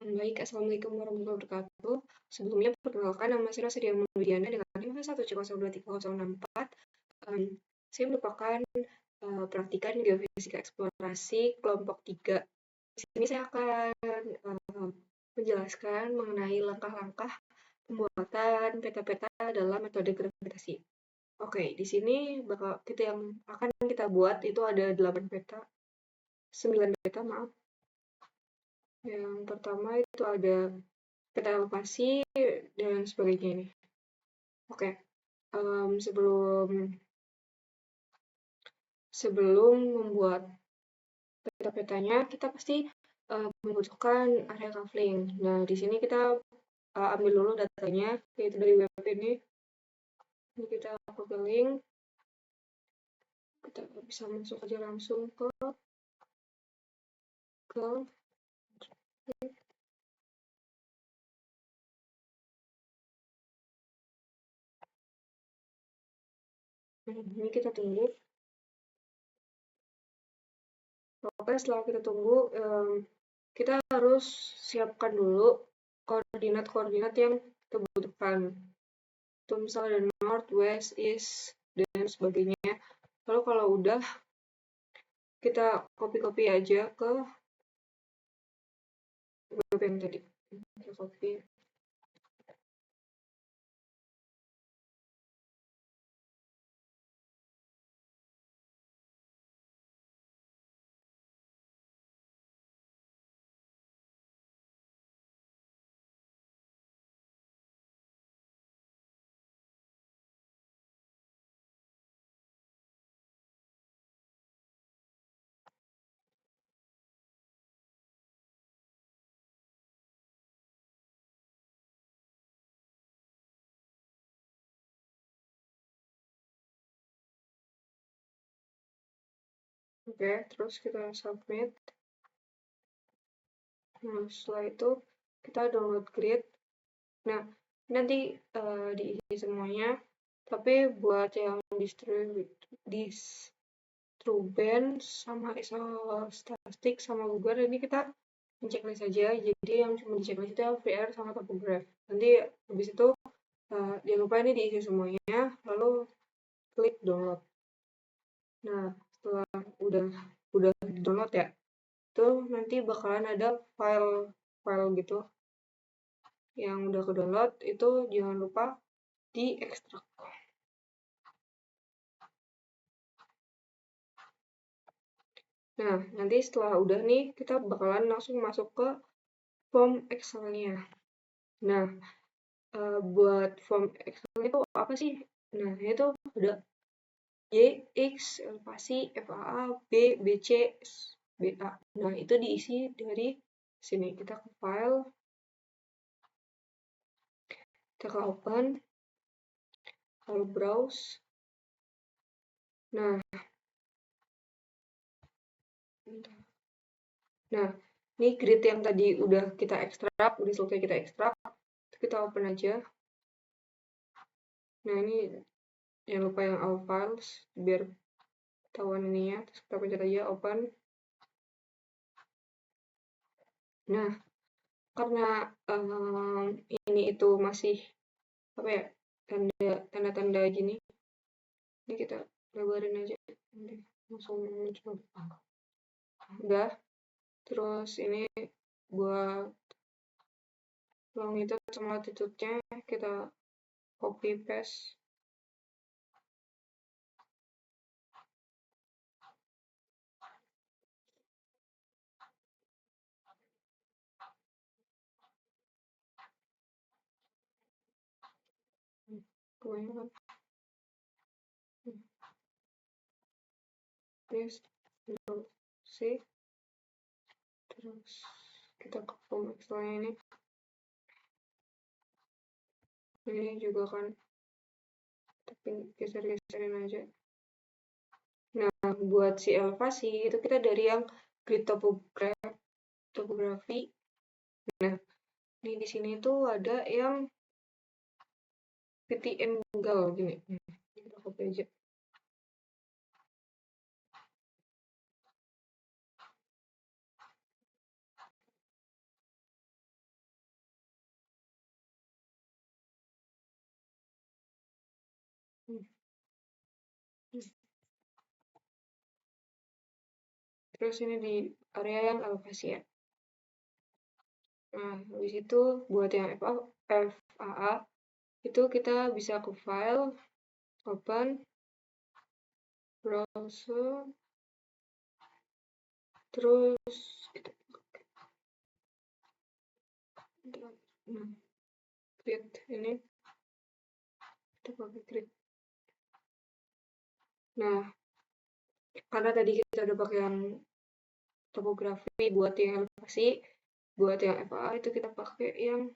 Baik, Assalamualaikum warahmatullahi wabarakatuh. Sebelumnya perkenalkan, nama saya Rosadia Mulyana dengan NIM 1C023064. Saya merupakan praktikan geofisika eksplorasi kelompok 3. Di sini saya akan menjelaskan mengenai langkah-langkah pembuatan peta-peta dalam metode gravitasi. Oke, di sini yang akan kita buat itu ada 8 peta, 9 peta, maaf. Yang pertama itu ada peta elevasi dan sebagainya ini. Oke, sebelum membuat peta-petanya, kita pasti membutuhkan area kaveling. Nah, di sini kita ambil dulu datanya, yaitu dari web ini. Ini kita kaveling, kita bisa masuk aja langsung ke ini kita tunggu. Oke, setelah kita tunggu, kita harus siapkan dulu koordinat-koordinat yang kita butuhkan. Itu misalnya ada north, west, east, dan sebagainya. Lalu kalau udah, kita copy-copy aja ke web yang tadi. Kita copy. Oke, terus kita submit. Nah, setelah itu kita download grid. Nah, nanti diisi semuanya. Tapi buat yang distribuben sama isostastik sama Google ini kita checklist saja. Jadi yang cuma di checklist itu VR sama topograph. Nanti habis itu jangan lupa ini diisi semuanya, lalu klik download. Nah, setelah udah download ya, itu nanti bakalan ada file gitu yang udah ke download, itu jangan lupa diekstrak. Nah, nanti setelah udah nih, kita bakalan langsung masuk ke form Excel-nya. Nah, buat form Excel itu apa sih? Nah, itu ada Y, X, elevasi, FAA, B, BC, BA. Nah, itu diisi dari sini. Kita ke file, kita ke open, lalu browse. Nah, ini grid yang tadi udah kita ekstrak, udah selesai kita ekstrak. Kita open aja. Nah, ini jangan lupa yang all files, biar ketahuan ininya. Terus kita pencet aja open. Nah, karena ini itu masih apa ya, tanda-tanda gini, ini kita lebarin aja, nanti langsung coba. Udah, terus ini buat longitude sama latitude-nya kita copy paste. Kebanyakan. Yes, Ctrl C, terus kita ke form Excel ini juga kan, tapi geser-geserin aja. Nah, buat si elevasi itu kita dari yang grid topografi. Nah, ini di sini tuh ada yang titik angle gini. Kita copy aja. Terus ini di area yang alokasi ya. Nah, habis itu buat yang FAA itu kita bisa ke file, open, browser, terus kita nah, create ini kita pakai create. Nah, karena tadi kita udah pakai yang topografi buat yang elevasi, buat yang FAA itu kita pakai yang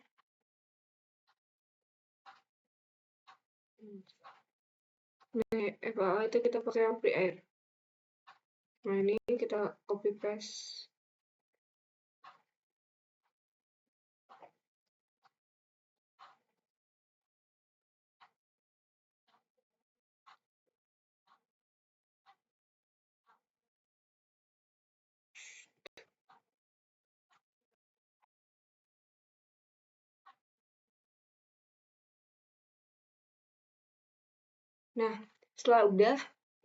FAA itu kita pakai yang free air. Nah, ini kita copy paste. Nah, setelah udah,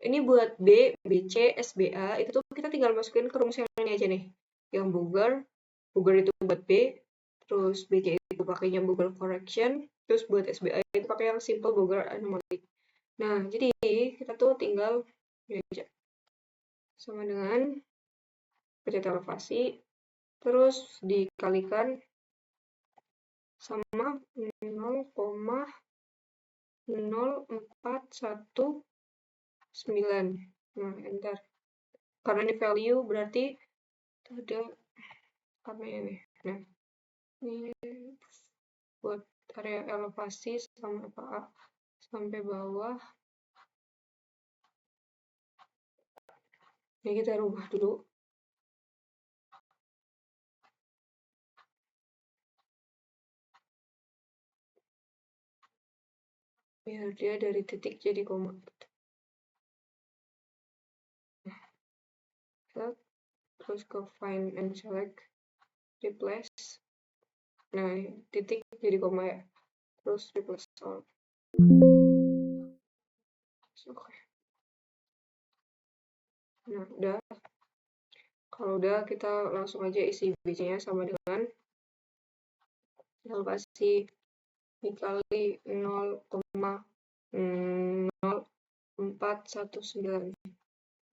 ini buat B, BC, SBA, itu tuh kita tinggal masukin ke rumus yang ini aja nih. Yang Booger itu buat B, terus BC itu pakainya Booger correction, terus buat SBA itu pakai yang simple Booger anomaly. Nah, jadi kita tuh tinggal ini aja. Sama dengan pencet elevasi, terus dikalikan sama 0,0419. Nah, enter. Karena ini value berarti ada karena ini. Nah, ini buat area elevasi sampai bawah. Ini kita rubah dulu. Biar dia dari titik jadi koma. Terus ke find and select, replace. Nah, titik jadi koma ya. Terus replace all. Oke. Nah, udah. Kalau udah, kita langsung aja isi BC-nya sama dengan elevasi dikali 0,0419.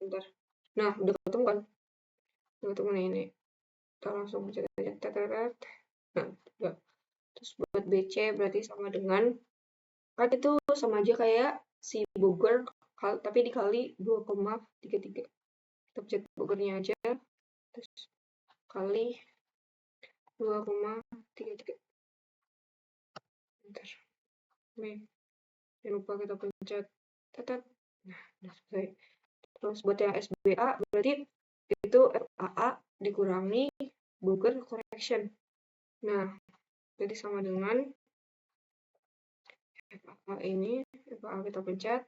Bentar. Nah, udah ketemu kan? Udah ketemu nih ini. Kita langsung pencet aja. Nah, udah. Terus buat BC berarti sama dengan, kan itu sama aja kayak si Booger, tapi dikali 2,33. Kita pencet Boogernya aja. Terus kali 2,33. Bentar. Nih. Jangan lupa kita pencet. Tetet. Nah, udah selesai. Terus buat yang SBA berarti itu FAA dikurangi Booger correction. Nah, jadi sama dengan FAA ini, FAA kita pencet,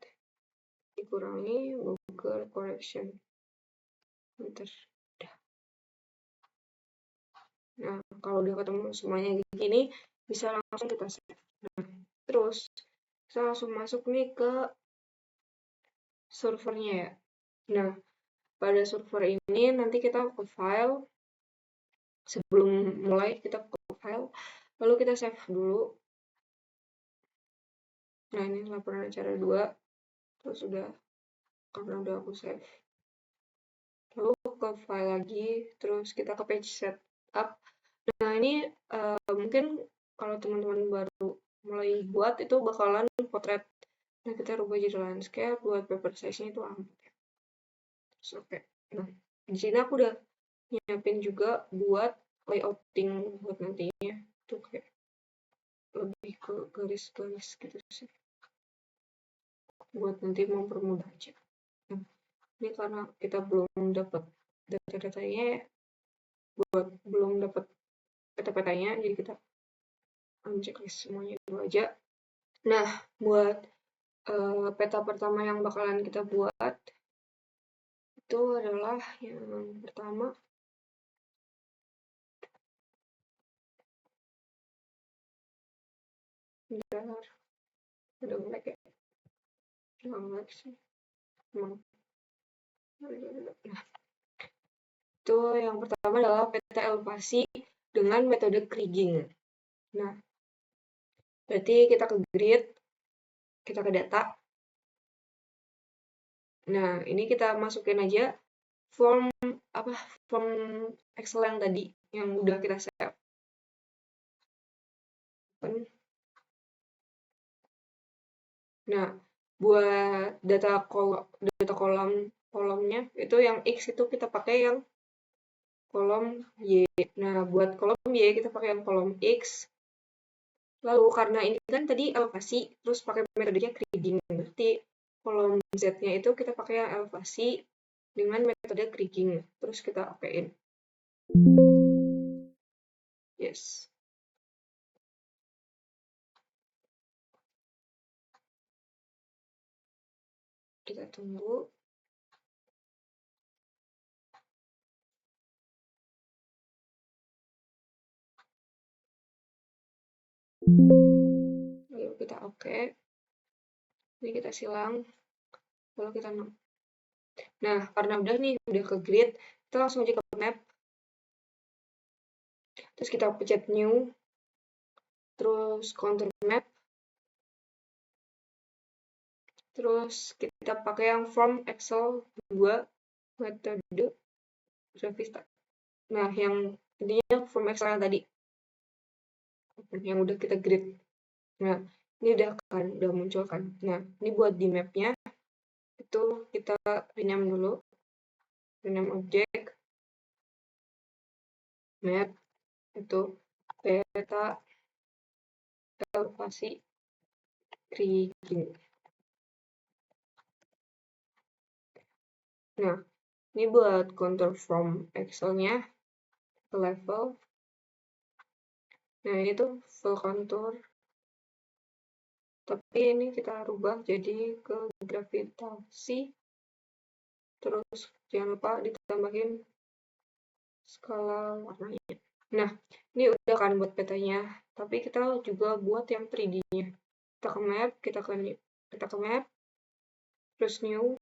dikurangi Booger correction. Bentar. Nah, kalau udah ketemu semuanya gini, bisa langsung kita save. Nah, terus kita langsung masuk nih ke servernya ya. Nah, pada server ini nanti kita ke file. Sebelum mulai kita ke file, lalu kita save dulu. Nah, ini laporan acara 2. Terus udah, karena udah aku save. Lalu ke file lagi, terus kita ke page setup. Nah, ini mungkin kalau teman-teman baru mulai buat itu bakalan potret. Nah, kita rubah jadi landscape, buat paper size-nya itu 4. Terus oke. Nah, di sini aku udah nyiapin juga buat layouting buat nantinya. Itu kayak lebih ke garis-garis gitu sih. Buat nanti mempermudah aja. Nah, ini karena kita belum dapat data-datanya ya, belum dapat peta-petanya, jadi kita checklist semuanya dulu aja. Nah, buat peta pertama yang bakalan kita buat itu adalah yang pertama. Bentar, udah mulai ya. Jelek sih. Emang. Nah, itu yang pertama adalah peta elevasi dengan metode kriging. Nah, berarti kita ke grid, kita ke data. Nah, ini kita masukin aja form apa form Excel yang tadi yang udah kita save. Nah, buat data kolomnya itu yang X itu kita pakai yang kolom Y. Nah, buat kolom Y kita pakai yang kolom X. Lalu karena ini kan tadi elevasi, terus pakai metodenya kriging. Berarti kolom Z-nya itu kita pakai yang elevasi dengan metode kriging. Terus kita okein. Yes. Kita tunggu. Lalu kita oke. Ini kita silang. Lalu kita Nah, karena udah nih, udah ke grid, kita langsung aja ke map. Terus kita pencet new. Terus contour map. Terus kita pakai yang from Excel 2 metode grafis. Nah, yang intinya from Excel yang tadi. Yang udah kita grid. Nah, ini udah muncul kan. Nah, ini buat di mapnya itu kita rename dulu. Rename object map itu peta elevasi kriging. Nah, ini buat contour from Excel-nya ke level. Nah, ini tuh full contour. Tapi ini kita rubah jadi ke gravitasi. Terus jangan lupa ditambahin skala warnanya. Nah, ini udah kan buat petanya. Tapi kita juga buat yang 3D-nya. Kita ke map, kita ke map, terus new,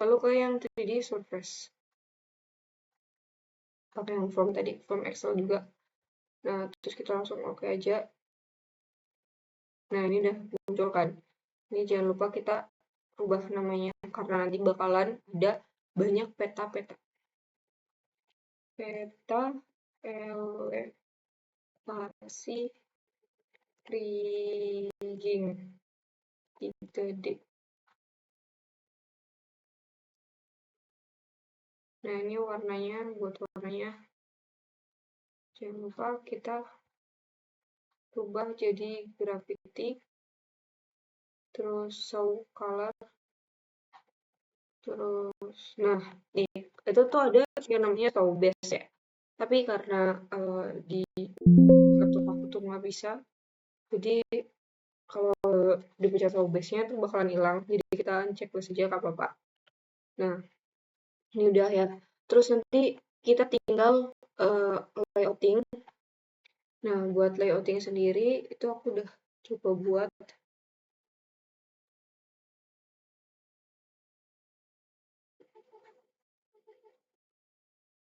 lalu ke yang 3D surface. Pakai yang form tadi, form Excel juga. Nah, terus kita langsung oke aja. Nah, ini udah muncul kan. Ini jangan lupa kita rubah namanya, karena nanti bakalan ada banyak peta-peta. Peta elevasi kriging 3D. Nah, ini warnanya, buat warnanya jangan lupa kita rubah jadi graffiti, terus show color, terus nah nih itu tuh ada yang namanya show base ya, tapi karena di laptop aku tuh nggak bisa, jadi kalau dipencet show base-nya tuh bakalan hilang, jadi kita checklist aja nggak apa-apa. Nah, ini udah ya, terus nanti kita tinggal layouting. Nah, buat layouting sendiri itu aku udah coba buat.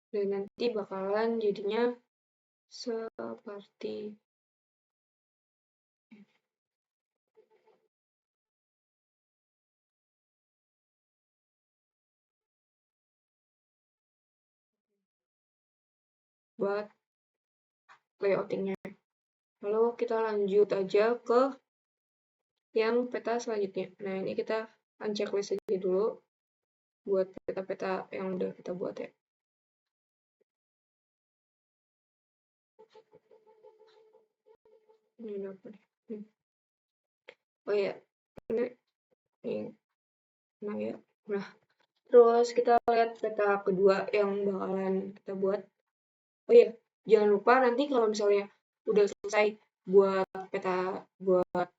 Dan nanti bakalan jadinya seperti buat layoutingnya. Lalu kita lanjut aja ke yang peta selanjutnya. Nah, ini kita unchecklist aja dulu buat peta-peta yang udah kita buat ya. Ini udah apa nih? Oh iya, ini, nah ya. Nah, terus kita lihat peta kedua yang bakalan kita buat. Oh iya, jangan lupa nanti kalau misalnya udah selesai buat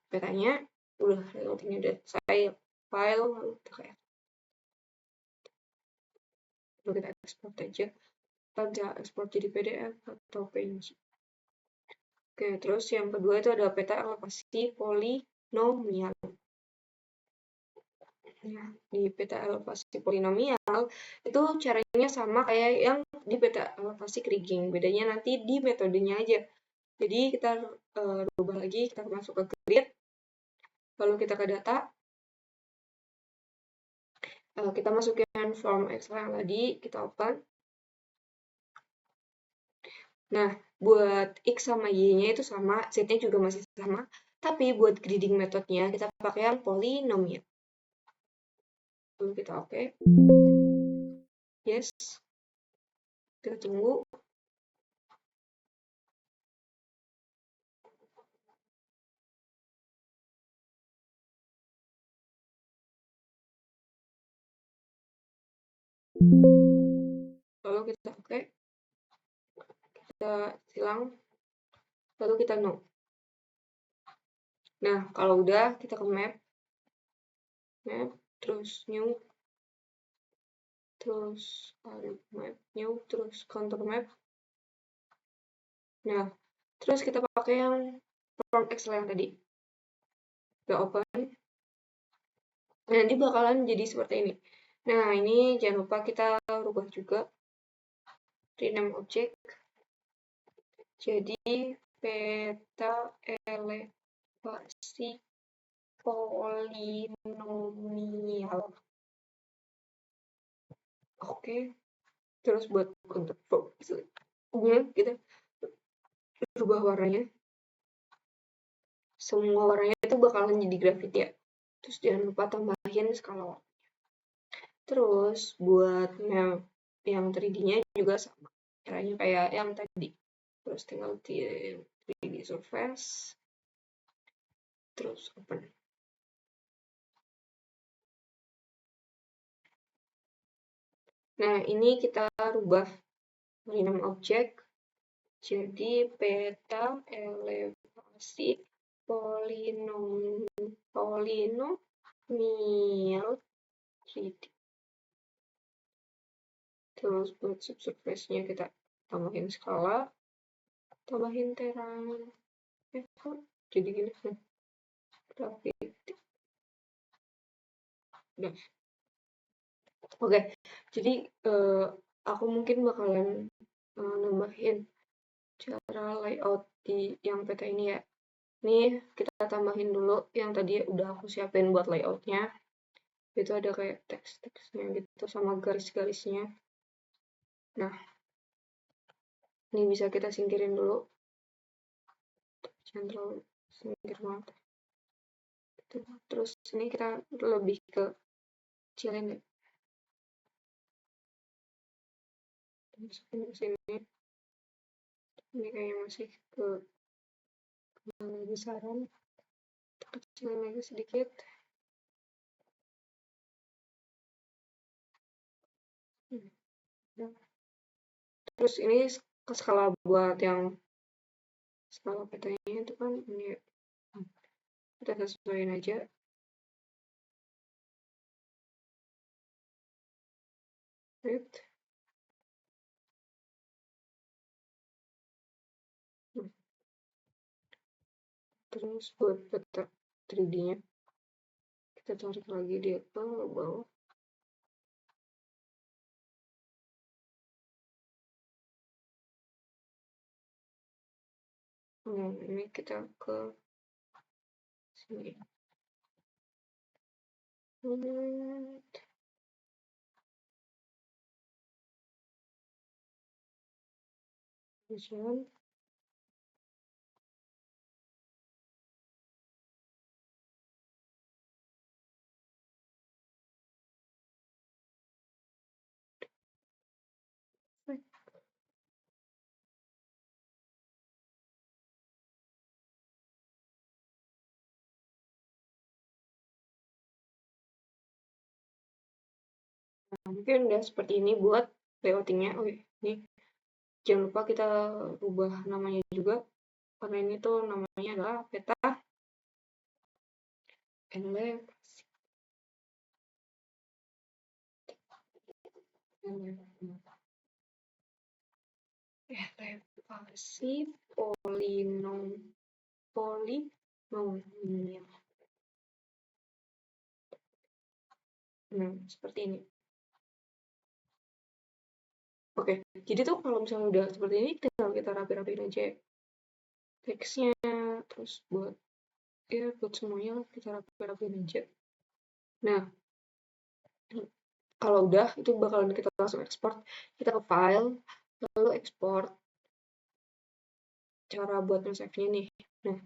petanya, udah layoutingnya udah selesai, file udah kayak lalu kita export aja, kita bisa export jadi PDF atau PNG. Oke, terus yang kedua itu ada peta elevasi polinomial. Nah, di peta elevasi polinomial itu caranya sama kayak yang di peta elevasi Kriging. Bedanya nanti di metodenya aja. Jadi kita rubah lagi, kita masuk ke grid, lalu kita ke data, kita masukin form Excel yang tadi, kita open. Nah, buat X sama Y-nya itu sama, Z-nya juga masih sama, tapi buat grading metodenya kita pakai yang polinomial. Lalu kita oke. Yes. Kita tunggu. Lalu kita oke. Kita silang. Lalu kita no. Nah, kalau udah kita ke map, terus new, terus map, new, terus counter map. Nah, terus kita pakai yang form Excel yang tadi. Kita open. Nah, nanti bakalan jadi seperti ini. Nah, ini jangan lupa kita rubah juga rename object. Jadi peta elevasi polinomial. Oke. Terus buat untuk nya kita rubah warnanya. Semua warnanya itu bakalan jadi grafit ya. Terus jangan lupa tambahin skala warna. Terus buat map yang 3D-nya juga sama. Caranya kayak yang tadi. Terus tinggal 3D surface. Terus open. Nah, ini kita rubah rename object jadi peta elevasi polinomial 3D. Terus buat subsurface-nya kita tambahin skala, tambahin terang, jadi gini, grafiti. Udah. Oke, jadi aku mungkin bakalan nambahin cara layout di yang peta ini ya. Ini kita tambahin dulu yang tadi udah aku siapin buat layoutnya. Itu ada kayak teks-teksnya gitu sama garis-garisnya. Nah, ini bisa kita singkirin dulu. Jangan terlalu singkir banget. Terus ini kita lebih ke kecilin ya. Masukin ke sini. Ini kayaknya masih ke besaran. Kita kecilin lagi sedikit. Terus ini ke skala buat yang skala petanya itu kan ini kita sesuaiin aja. Right. Terus buat peta 3D-nya kita tarik lagi dia ke bawah. Nah, ini kita ke sini. Vision. Nah, mungkin udah seperti ini buat layoutingnya. Oh ini jangan lupa kita rubah namanya juga karena ini tuh namanya adalah peta elevasi polinomial. Nah, seperti ini. Oke, jadi tuh kalau misalnya udah seperti ini, tinggal kita rapi-rapiin aja teksnya, terus buat semuanya kita rapi-rapiin aja. Nah, kalau udah, itu bakalan kita langsung ekspor. Kita ke file, lalu ekspor. Cara buat nge-save-nya nih. Nah,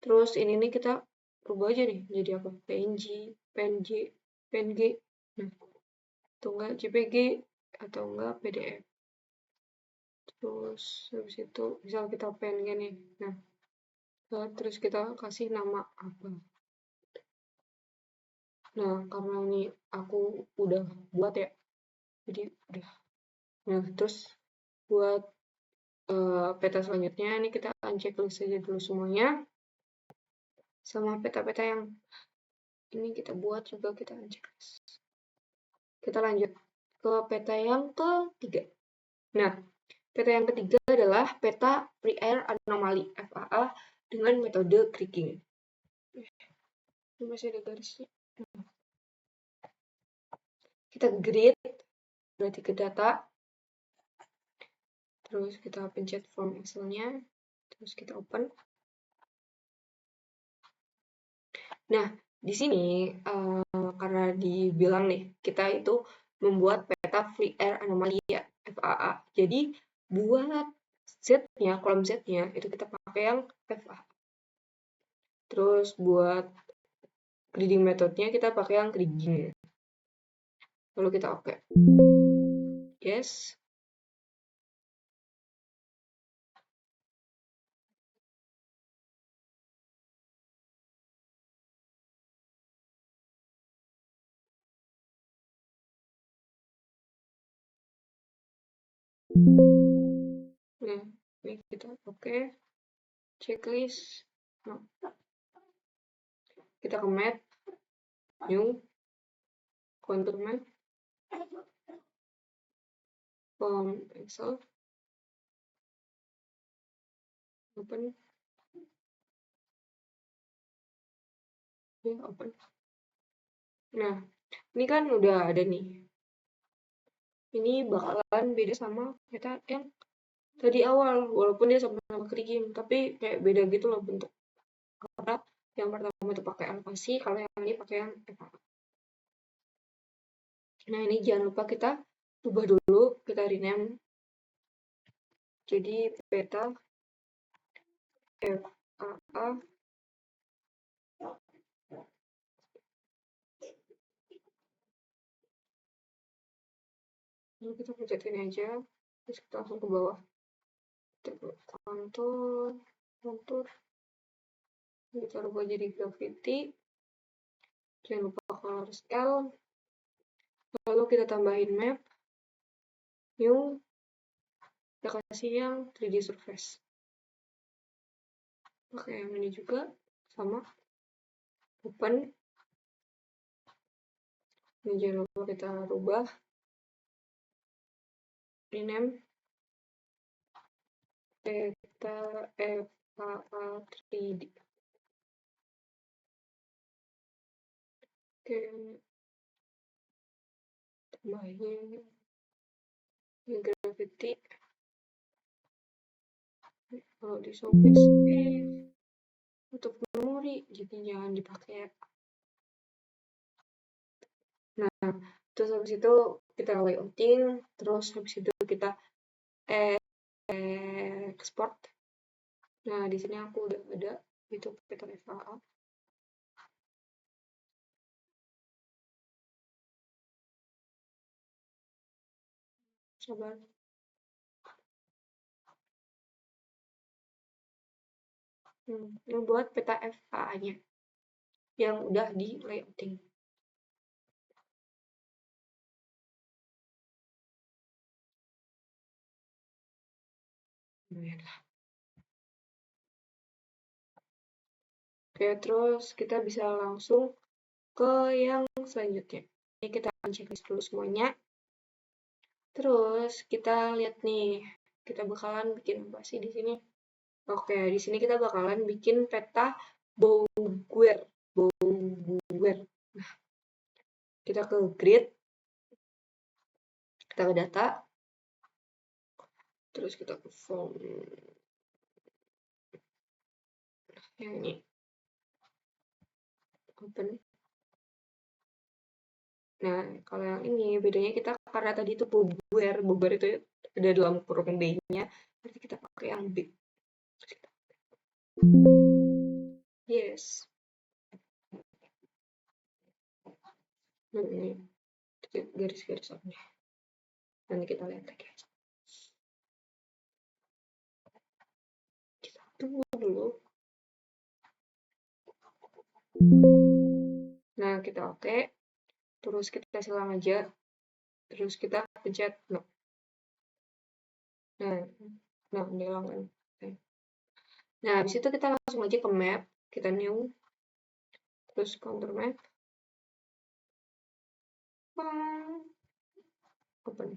terus ini nih kita rubah aja nih jadi apa? PNG, PNG, PNG. Nah, atau enggak JPG atau enggak PDF. Terus habis itu misal kita PNG nih. Nah, terus kita kasih nama apa? Nah, karena ini aku udah buat ya. Jadi udah. Nah, terus buat peta selanjutnya ini kita unchecklist aja dulu semuanya. Sama peta-peta yang ini kita buat juga kita unchecklist. Kita lanjut ke peta yang ketiga. Nah, peta yang ketiga adalah peta free air anomaly FAA dengan metode kriging. Ini masih ada garisnya. Kita grid, berarti ke data. Terus kita pencet form Excel-nya. Terus kita open. Nah, di sini karena dibilang nih, kita itu membuat peta free air anomaly ya, FAA. Jadi, buat Z-nya, kolom Z-nya, itu kita pakai yang FAA. Terus buat grading metodenya kita pakai yang kriging. Lalu kita oke. Yes. Nah, ini kita oke. Checklist. Nah, kita ke map, new, contour map, form Excel, open, open. Nah, ini kan udah ada nih. Ini bakalan beda sama peta yang tadi awal, walaupun dia sama-sama kriging, tapi kayak beda gitu loh bentuk. Karena yang pertama itu pakai elevasi, kalau yang ini pakai yang FAA. Nah, ini jangan lupa kita ubah dulu, kita rename. Jadi peta FAA lalu kita pencet ini aja, terus kita langsung ke bawah. Kita kontur, kita rubah jadi graffiti. Jangan lupa color scale. Lalu kita tambahin map, new, kita kasih yang 3D surface. Oke, yang ini juga sama, open. Ini jangan lupa kita rubah, rename, peta FAA 3D. Oke, tambahin ini graffiti. Kalau di showcase untuk memori, jadi jangan dipakai. Nah, terus habis itu kita layouting, terus habis itu kita export. Nah, di sini aku udah ada itu peta FAA. Sabar. Ini buat peta FAA-nya yang udah di layouting. Oke, terus kita bisa langsung ke yang selanjutnya. Ini kita akan checklist dulu semuanya. Terus kita lihat nih, kita bakalan bikin apa sih di sini? Oke, di sini kita bakalan bikin peta Bouguer. Nah, kita ke grid, kita ke data, terus kita ke form yang ini, open. Nah, kalau yang ini bedanya kita karena tadi itu bubar itu ada dalam kurung B-nya, berarti kita pakai yang B. Yes. Nah, ini garis-garis apa nih? Nanti kita lihat lagi aja. Kita tunggu dulu. Nah, kita oke. Terus kita silang aja. Terus kita pencet no. Nah, hilang kan. Nah, habis itu kita langsung aja ke map. Kita new. Terus counter map. Open.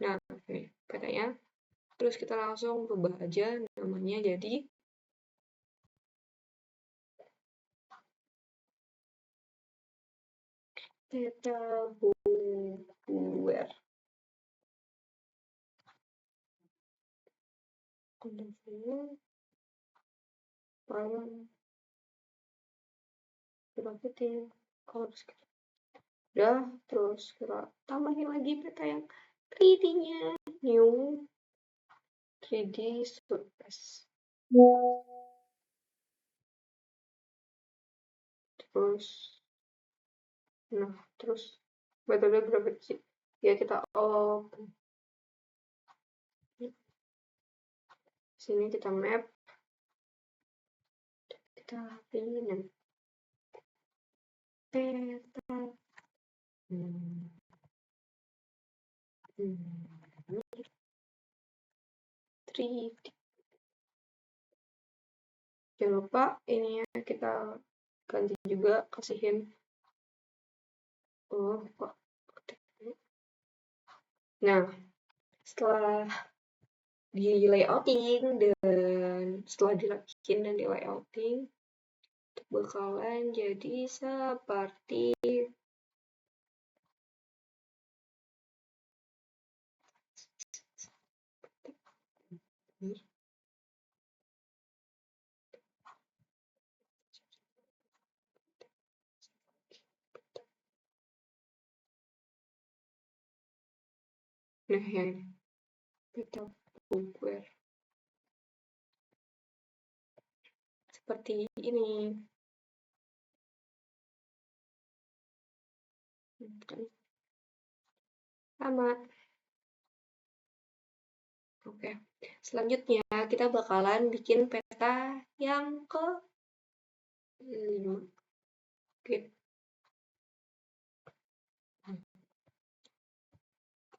Nah, ini petanya. Terus kita langsung rubah aja namanya jadi peta buer. Control malam kita putih color scheme. Udah, terus kita tambahin lagi peta yang 3D-nya new 3D surface. Terus nah, terus metode gravity ya kita open. Sini kita map, kita pilih peta 3D. Jangan lupa ini ya kita ganti juga, kasihin kok. Nah, setelah di layouting dan setelah dilapkin dan di layouting bakalan jadi seperti nah yang peta buer seperti ini. Sama. Oke. Selanjutnya kita bakalan bikin peta yang ke 5. Oke.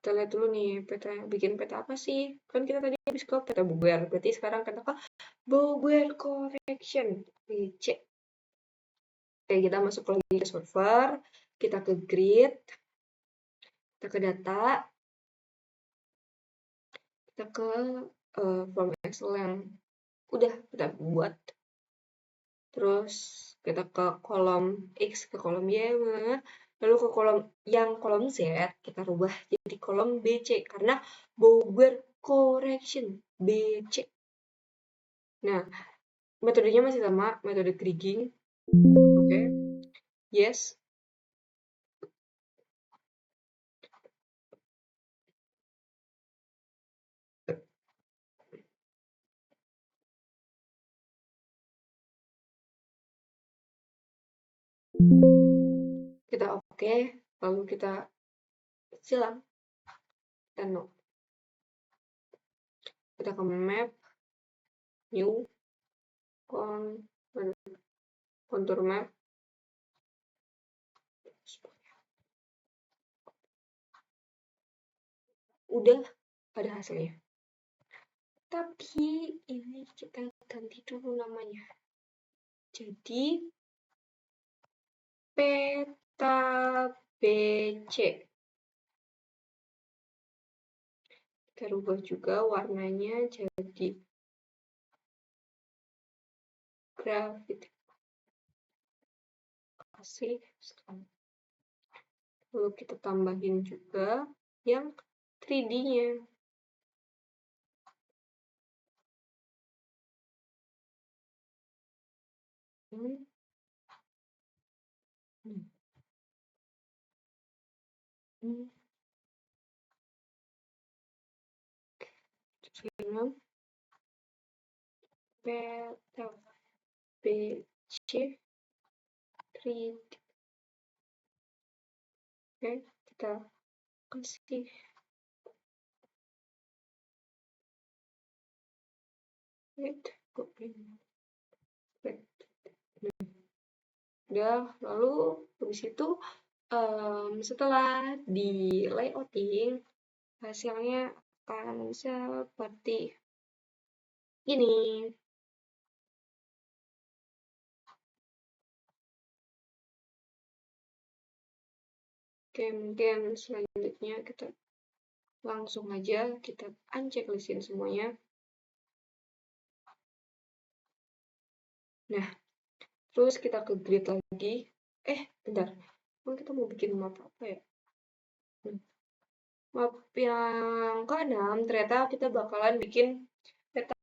Kita lihat dulu nih peta yang bikin peta apa sih? Kan kita tadi habis ke peta buer. Berarti sekarang kita ke buer correction. BC. Oke, kita masuk lagi ke server. Kita ke grid. Kita ke data. Kita ke form Excel yang udah kita buat. Terus kita ke kolom X, ke kolom Y, lalu ke kolom Z, kita rubah jadi kolom BC karena Bogor Correction BC. Nah, metodenya masih sama, metode kriging. Oke. Yes. Kita oke, lalu kita silang. Kita no. Kita ke map, new, contour map. Udah ada hasilnya. Tapi ini kita ganti dulu namanya. Jadi peta BC. Kita rubah juga warnanya jadi grafik. Kasih Lalu kita tambahin juga yang 3D-nya. Hmm. Hmm. Hmm. Film peta BC 3D. Oke, kita kasih wait, udah, lalu habis itu setelah di layouting hasilnya akan seperti ini. Oke, mungkin selanjutnya kita langsung aja kita unchecklistin semuanya. Nah, terus kita ke grid lagi. Bentar. Emang kita mau bikin map apa ya? Map yang ke-6 ternyata kita bakalan bikin peta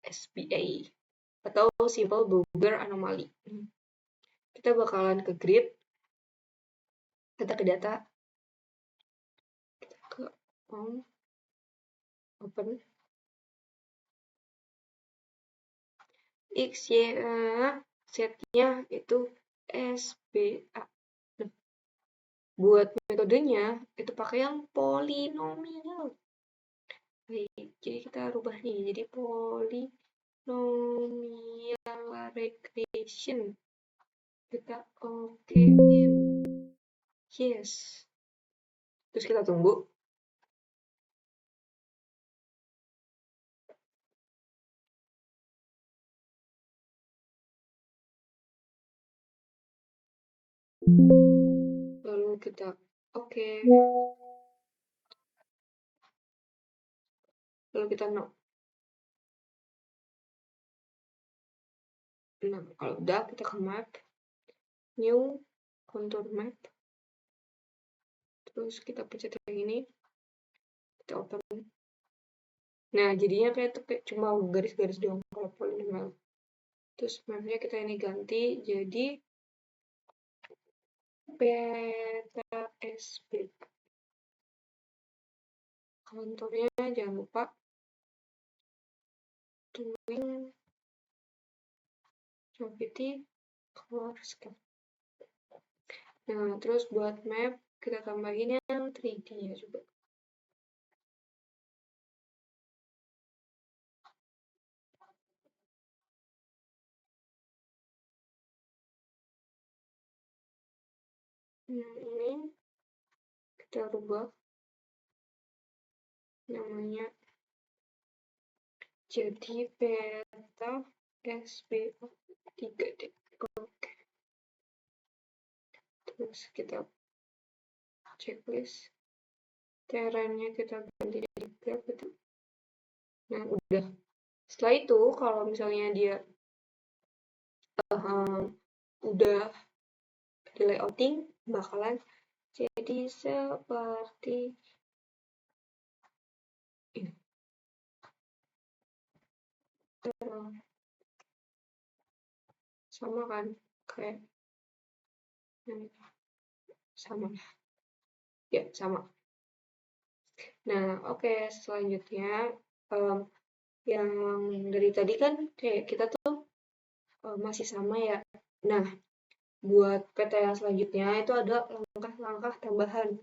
SBA atau Simple Bowyer Anomaly. Kita bakalan ke grid, kita ke data, kita ke open, X, Y, setnya itu SBA. Buat metodenya itu pakai yang polinomial. Baik, jadi kita rubah nih jadi polynomial regression. Kita oke. Yes. Terus kita tunggu. Lalu kita oke. Lalu kita no. Nah, kalau udah kita ke map, new contour map. Terus kita pencet yang ini, kita open. Nah, jadinya kayak cuma garis-garis doang kalau polinomial. Terus mapnya kita ini ganti jadi peta SB. Konturnya jangan lupa tuning gravity color scale. Nah, terus buat map kita tambahin yang 3D-nya juga. Nah, ini kita rubah namanya jadi peta SBA 3D. Oke. Terus kita checklist. Terrainnya kita ganti jadi gravity. Nah, udah. Setelah itu, kalau misalnya dia udah di layouting, bakalan jadi seperti ini. Sama kan? Kayak sama. Ya, sama. Nah, oke. Selanjutnya, yang dari tadi kan kayak kita tuh masih sama ya. Nah, buat peta yang selanjutnya itu ada langkah-langkah tambahan.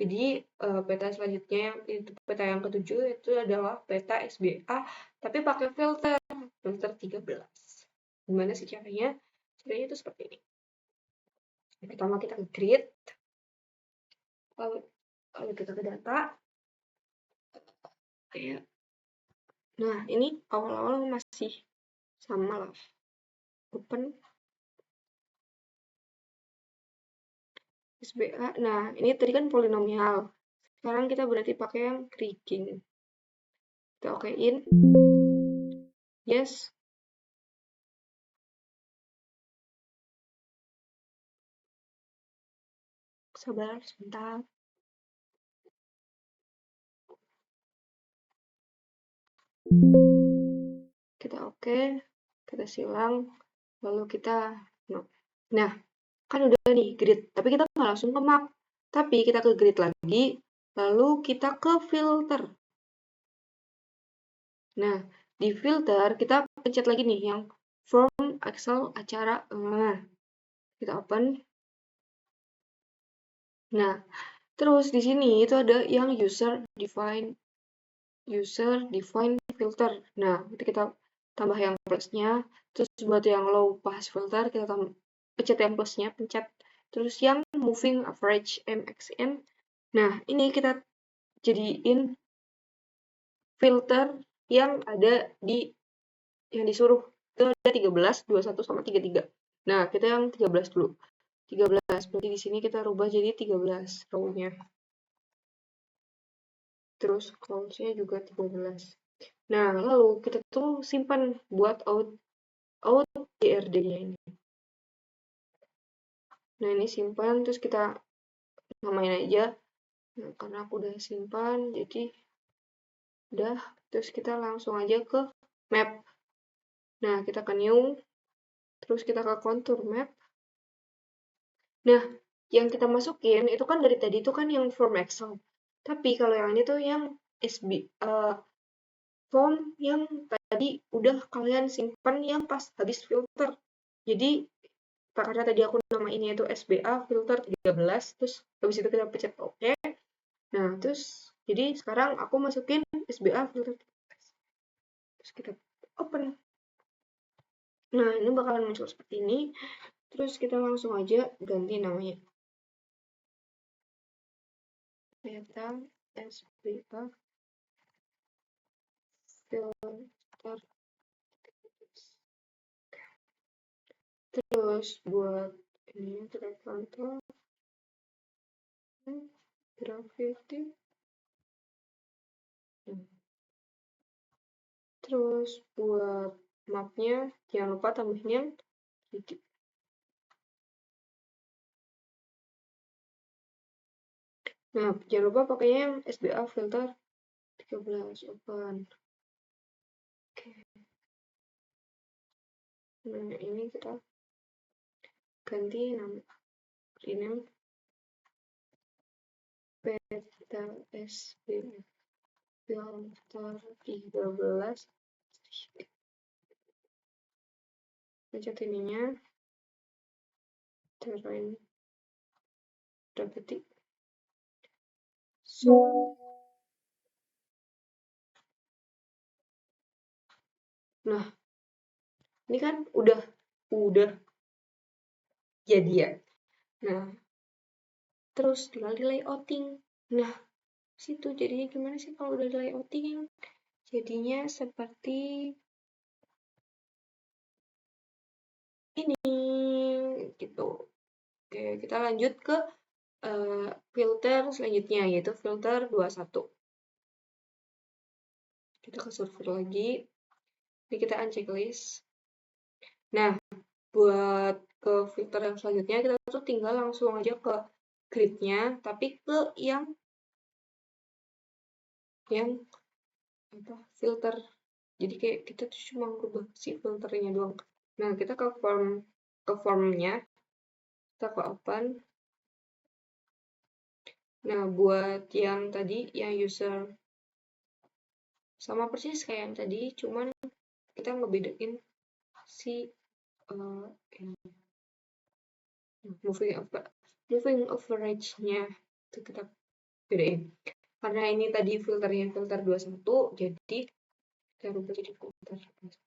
Jadi peta selanjutnya itu peta yang ketujuh itu adalah peta SBA tapi pakai filter 13. Gimana sih caranya? Caranya itu seperti ini. Pertama kita ke grid, lalu kita ke data. Nah, ini awal-awal masih sama lah. Open SBA. Nah, ini tadi kan polinomial. Sekarang kita berarti pakai yang kriging. Kita okein. Yes. Sabar sebentar. Kita oke, kita silang, lalu kita no. Nah, kan udah nih grid, tapi kita nggak langsung ke map. Tapi kita ke grid lagi, lalu kita ke filter. Nah, di filter kita pencet lagi nih yang form Excel acara. Nah, kita open. Nah, terus di sini itu ada yang user define filter. Nah, itu kita tambah yang plusnya. Terus buat yang low pass filter kita pencet yang plusnya, pencet. Terus yang moving average MXN. Nah, ini kita jadiin filter yang ada di yang disuruh. Itu ada 13, 21 sama 33. Nah, kita yang 13 dulu. 13, berarti di sini kita rubah jadi 13 row-nya. Terus columns-nya juga 13. Nah, lalu kita tuh simpan buat out DRD-nya ini. Nah, ini simpan, terus kita namain aja. Nah, karena aku udah simpan, jadi udah. Terus kita langsung aja ke map. Nah, kita ke new, terus kita ke contour map. Nah, yang kita masukin itu kan dari tadi itu kan yang form Excel. Tapi kalau yang ini tuh yang form yang tadi udah kalian simpan yang pas habis filter. Jadi karena tadi aku namainnya itu SBA filter 13, terus habis itu kita pencet OK. Nah, terus jadi sekarang aku masukin SBA filter 13. Terus kita open. Nah, ini bakalan muncul seperti ini. Terus kita langsung aja ganti namanya. Meta SBA filter. Terus buat ini kantor graffiti. Terus buat mapnya jangan lupa tambahnya sedikit. Nah, jangan lupa pakainya yang SBA filter 13 open. Oke. Nah, ini kita ganti nama, rename Peta SBA filter 13. Pencet ininya, terrain graffiti. So, nah, ini kan udah jadi ya. Nah, terus tinggal di layouting. Nah, situ jadinya gimana sih kalau udah di layouting? Jadinya seperti ini gitu. Oke, kita lanjut ke filter selanjutnya, yaitu filter 21. Kita ke server lagi. Ini kita uncheck list. Nah, buat ke filter yang selanjutnya, kita tuh tinggal langsung aja ke grid-nya, tapi ke yang apa, filter. Jadi kayak kita tuh cuma ngubah si filternya doang. Nah, kita ke formnya, kita ke open. Nah, buat yang tadi, yang user sama persis kayak yang tadi, cuman kita ngebedain si moving average-nya itu kita bedain. Karena ini tadi filternya filter 21, jadi kita rubah jadi filter 21.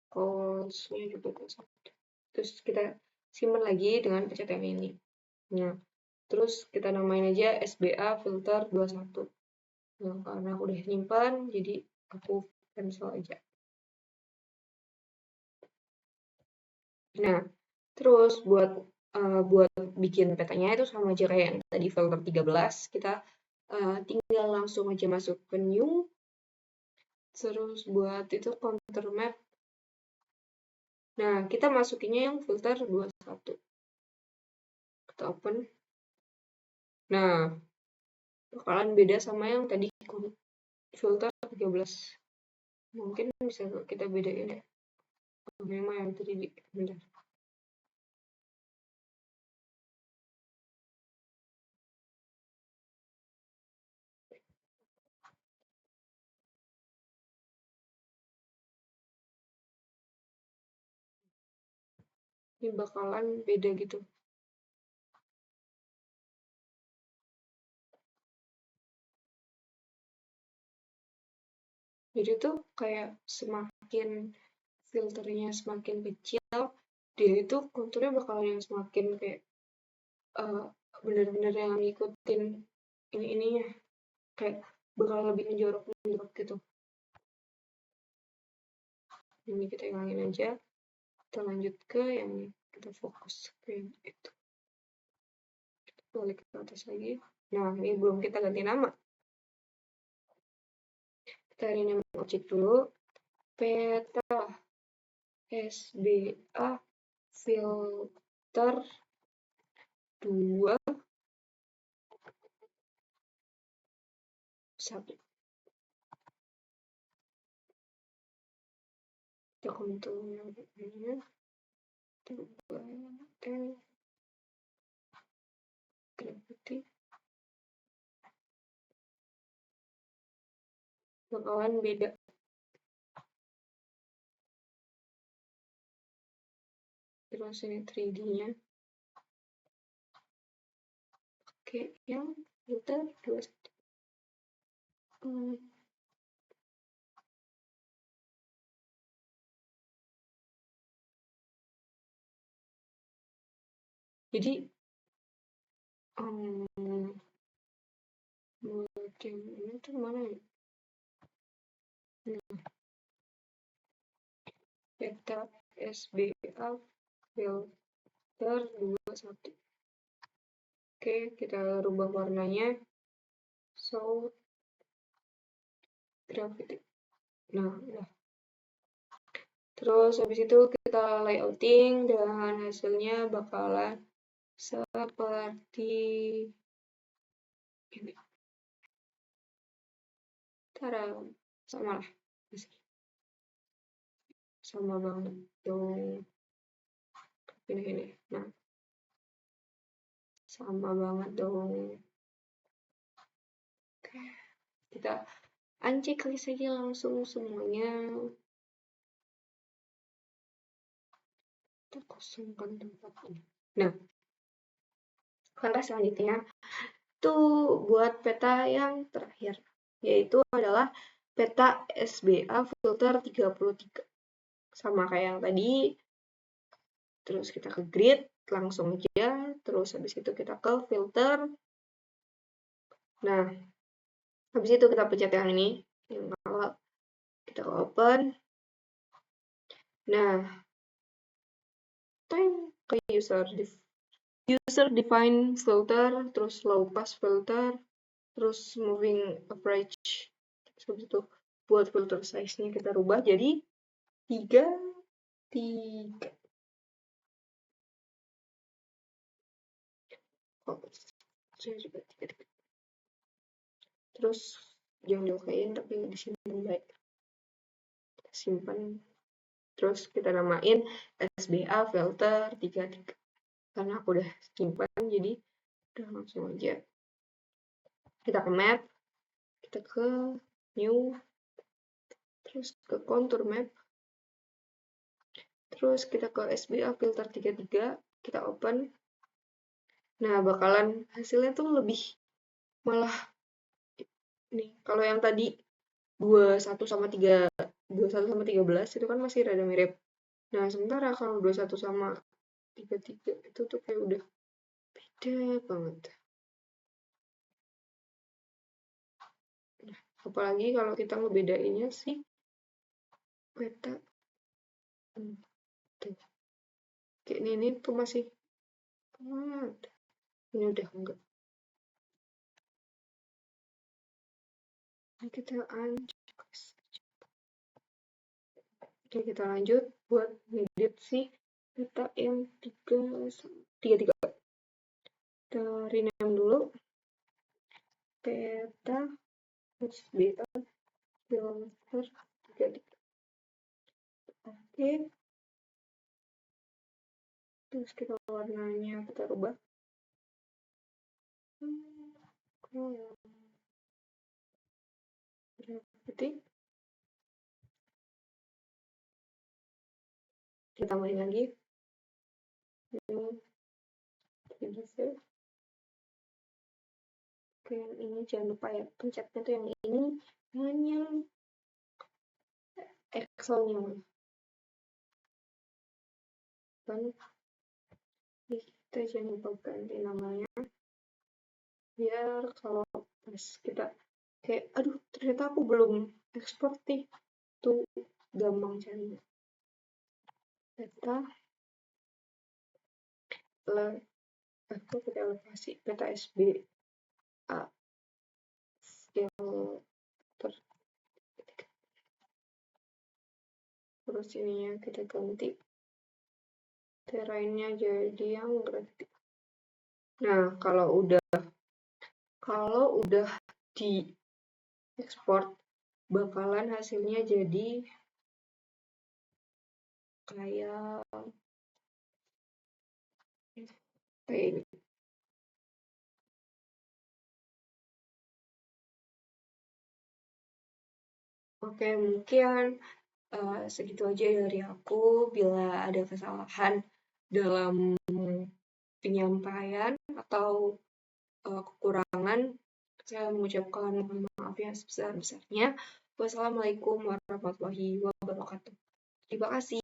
Calls-nya juga 21. Terus kita simpan lagi dengan pencet yang ini. Nah, terus kita namain aja SBA filter 21. Nah, karena aku udah nyimpan, jadi aku cancel aja. Nah, terus buat bikin petanya itu sama aja kayak yang tadi filter 13, kita tinggal langsung aja masuk ke new. Terus buat itu contour map. Nah, kita masukinnya yang filter 21. Kita open. Nah, bakalan beda sama yang tadi filter 13. Mungkin bisa kita bedain ya. Memang yang tadi bentar. Ini bakalan beda gitu. Jadi tuh kayak semakin filternya semakin kecil, dia itu konturnya bakalan yang semakin kayak bener-bener yang ngikutin ininya kayak bakal lebih menjorok gitu. Ini kita hilangin aja, kita lanjut ke yang kita fokus ke yang itu. Kita balik ke atas lagi. Nah, ini belum kita ganti nama. Kita rename objek dulu. Peta SBA filter 2 1. Kita contohnya ini. Gravity bakalan beda. Terus ini 3D-nya. Oke, yang filter 21. Jadi game ini tuh mana ya? Nah, peta SBA filter 21. Oke, kita rubah warnanya. So, gravity. Nah, udah. Terus habis itu kita layouting dan hasilnya bakalan seperti ini. Tara, sama lah. Sama banget dong. Ini. Nah, sama banget dong. Oke, kita unclick saja langsung semuanya. Kita kosongkan tempatnya. Nah, langkah selanjutnya itu buat peta yang terakhir, yaitu adalah peta SBA filter 33. Sama kayak yang tadi, terus kita ke grid, langsung aja, terus habis itu kita ke filter. Nah, habis itu kita pencet yang ini, yang awal, kita open. Nah, ke user define filter, terus low pass filter, terus moving average. Terus itu buat filter size-nya kita rubah jadi 3. Oh, saya juga 3. Terus jangan diokein tapi disimpan baik. Kita simpan. Terus kita namain SBA filter 33. Karena aku udah simpan jadi udah langsung aja. Kita ke map, kita ke new, terus ke contour map, terus kita ke SBA filter 33, kita open. Nah, bakalan hasilnya tuh lebih malah nih, kalau yang tadi 21 sama 13 itu kan masih rada mirip. Nah, sementara kalau 21 sama 33 itu tuh kayak udah beda banget. Nah, apalagi kalau kita ngebedainnya sih peta tuh. Kayak ini tuh masih ini udah enggak. Ini kita Oke, kita lanjut buat ngedit si peta yang 33. Kita rename dulu. peta HB kilometer 3. Oke, terus kita warnanya kita rubah putih, kita tambahin lagi ini save. Oke, yang ini jangan lupa ya, pencetnya tuh yang ini hanya Excel-nya kan, kita jangan lupa ganti namanya biar kalau pas kita kayak aduh ternyata aku belum ekspor nih, tuh gampang carinya. Peta kita elevasi peta SB scale terus ininya kita ganti terrainnya jadi yang graffiti. Nah, kalau udah di ekspor bakalan hasilnya jadi kayak ini. Oke, mungkin segitu aja dari aku. Bila ada kesalahan dalam penyampaian atau kekurangan, saya mengucapkan mohon maaf yang sebesar-besarnya. Wassalamualaikum warahmatullahi wabarakatuh. Terima kasih.